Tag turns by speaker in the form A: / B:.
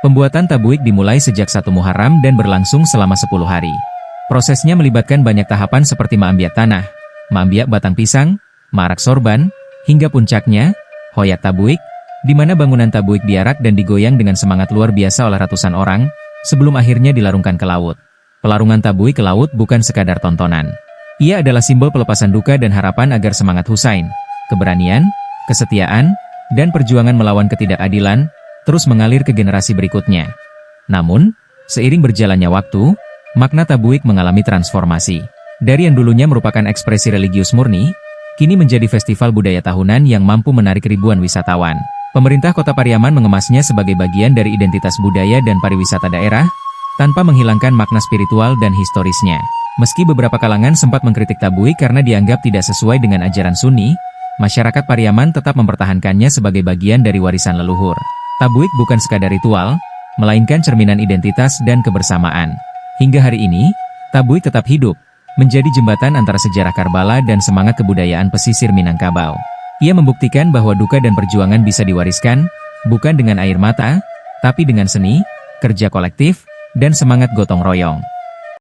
A: Pembuatan tabuik dimulai sejak 1 Muharram dan berlangsung selama 10 hari. Prosesnya melibatkan banyak tahapan seperti maambiak tanah, maambiak batang pisang, marak sorban, hingga puncaknya, hoyat tabuik, di mana bangunan tabuik diarak dan digoyang dengan semangat luar biasa oleh ratusan orang, sebelum akhirnya dilarungkan ke laut. Pelarungan tabuik ke laut bukan sekadar tontonan. Ia adalah simbol pelepasan duka dan harapan agar semangat Husain, keberanian, kesetiaan, dan perjuangan melawan ketidakadilan, terus mengalir ke generasi berikutnya. Namun, seiring berjalannya waktu, makna tabuik mengalami transformasi. Dari yang dulunya merupakan ekspresi religius murni, kini menjadi festival budaya tahunan yang mampu menarik ribuan wisatawan. Pemerintah Kota Pariaman mengemasnya sebagai bagian dari identitas budaya dan pariwisata daerah, tanpa menghilangkan makna spiritual dan historisnya. Meski beberapa kalangan sempat mengkritik tabuik karena dianggap tidak sesuai dengan ajaran Sunni, masyarakat Pariaman tetap mempertahankannya sebagai bagian dari warisan leluhur. Tabuik bukan sekadar ritual, melainkan cerminan identitas dan kebersamaan. Hingga hari ini, tabuik tetap hidup, menjadi jembatan antara sejarah Karbala dan semangat kebudayaan pesisir Minangkabau. Ia membuktikan bahwa duka dan perjuangan bisa diwariskan, bukan dengan air mata, tapi dengan seni, kerja kolektif, dan semangat gotong royong.